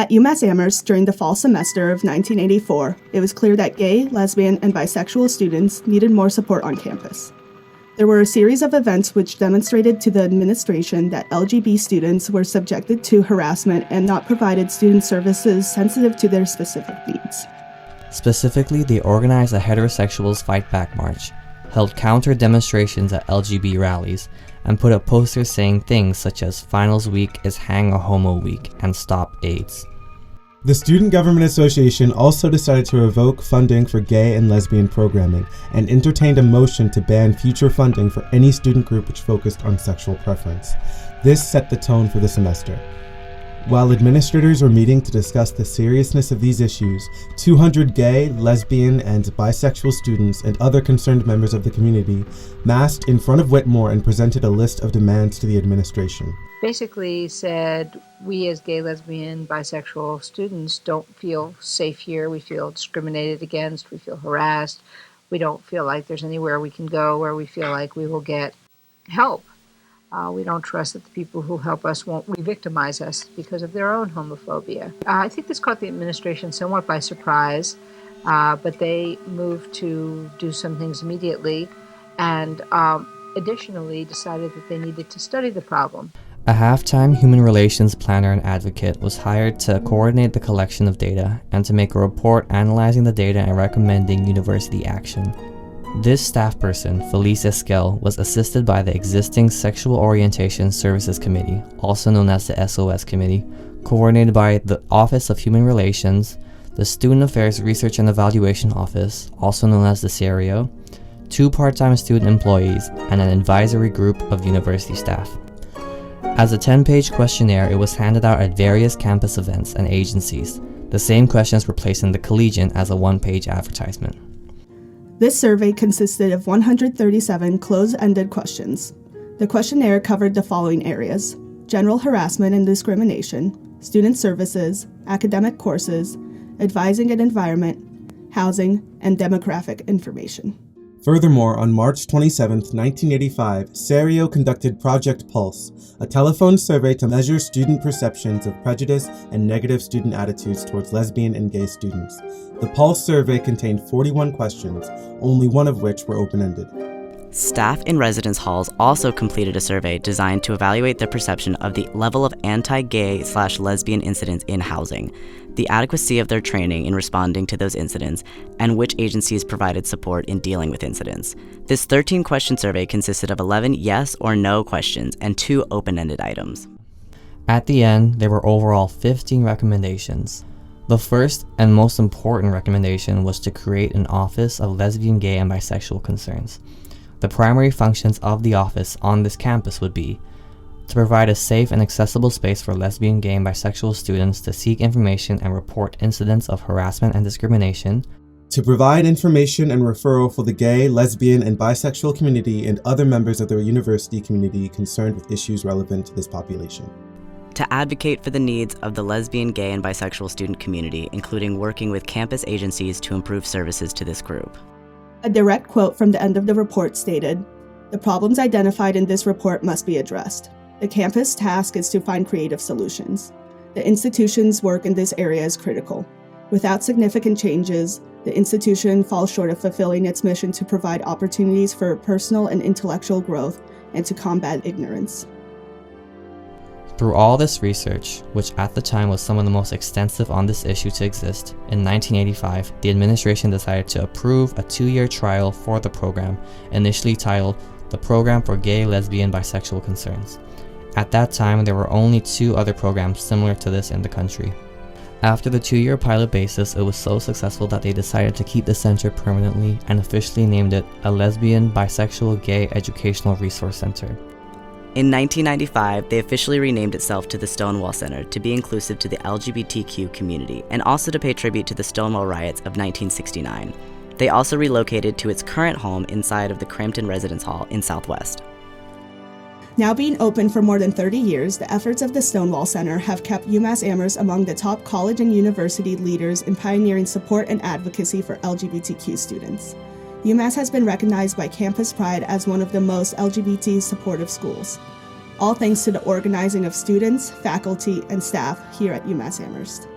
At UMass Amherst during the fall semester of 1984, it was clear that gay, lesbian, and bisexual students needed more support on campus. There were a series of events which demonstrated to the administration that LGBT students were subjected to harassment and not provided student services sensitive to their specific needs. Specifically, they organized a heterosexuals fight back march, held counter demonstrations at LGBT rallies, and put up posters saying things such as "Finals Week is Hang a Homo Week" and "Stop AIDS." The Student Government Association also decided to revoke funding for gay and lesbian programming and entertained a motion to ban future funding for any student group which focused on sexual preference. This set the tone for the semester. While administrators were meeting to discuss the seriousness of these issues, 200 gay, lesbian, and bisexual students and other concerned members of the community massed in front of Whitmore and presented a list of demands to the administration. Basically said, we as gay, lesbian, bisexual students don't feel safe here. We feel discriminated against. We feel harassed. We don't feel like there's anywhere we can go where we feel like we will get help. We don't trust that the people who help us won't re-victimize us because of their own homophobia. I think this caught the administration somewhat by surprise, but they moved to do some things immediately and additionally decided that they needed to study the problem. A half-time human relations planner and advocate was hired to coordinate the collection of data and to make a report analyzing the data and recommending university action. This staff person, Felice Esquel, was assisted by the existing Sexual Orientation Services Committee, also known as the SOS Committee, coordinated by the Office of Human Relations, the Student Affairs Research and Evaluation Office, also known as the CEREO, 2 part-time student employees, and an advisory group of university staff. As a 10-page questionnaire, it was handed out at various campus events and agencies. The same questions were placed in the Collegian as a 1-page advertisement. This survey consisted of 137 closed-ended questions. The questionnaire covered the following areas: general harassment and discrimination, student services, academic courses, advising and environment, housing, and demographic information. Furthermore, on March 27, 1985, CEREO conducted Project Pulse, a telephone survey to measure student perceptions of prejudice and negative student attitudes towards lesbian and gay students. The Pulse survey contained 41 questions, only one of which were open-ended. Staff in residence halls also completed a survey designed to evaluate the perception of the level of anti-gay/lesbian incidents in housing, the adequacy of their training in responding to those incidents, and which agencies provided support in dealing with incidents. This 13-question survey consisted of 11 yes or no questions and 2 open-ended items. At the end, there were overall 15 recommendations. The first and most important recommendation was to create an Office of Lesbian, Gay, and Bisexual Concerns. The primary functions of the office on this campus would be to provide a safe and accessible space for lesbian, gay, and bisexual students to seek information and report incidents of harassment and discrimination, to provide information and referral for the gay, lesbian, and bisexual community and other members of the university community concerned with issues relevant to this population, to advocate for the needs of the lesbian, gay, and bisexual student community, including working with campus agencies to improve services to this group. A direct quote from the end of the report stated, "The problems identified in this report must be addressed. The campus task is to find creative solutions. The institution's work in this area is critical. Without significant changes, the institution falls short of fulfilling its mission to provide opportunities for personal and intellectual growth and to combat ignorance." Through all this research, which at the time was some of the most extensive on this issue to exist, in 1985, the administration decided to approve a 2-year trial for the program, initially titled the Program for Gay, Lesbian, Bisexual Concerns. At that time, there were only 2 other programs similar to this in the country. After the 2-year pilot basis, it was so successful that they decided to keep the center permanently and officially named it a Lesbian, Bisexual, Gay Educational Resource Center. In 1995, they officially renamed itself to the Stonewall Center to be inclusive to the LGBTQ community and also to pay tribute to the Stonewall riots of 1969. They also relocated to its current home inside of the Crampton Residence Hall in Southwest. Now being open for more than 30 years, the efforts of the Stonewall Center have kept UMass Amherst among the top college and university leaders in pioneering support and advocacy for LGBTQ students. UMass has been recognized by Campus Pride as one of the most LGBT supportive schools, all thanks to the organizing of students, faculty, and staff here at UMass Amherst.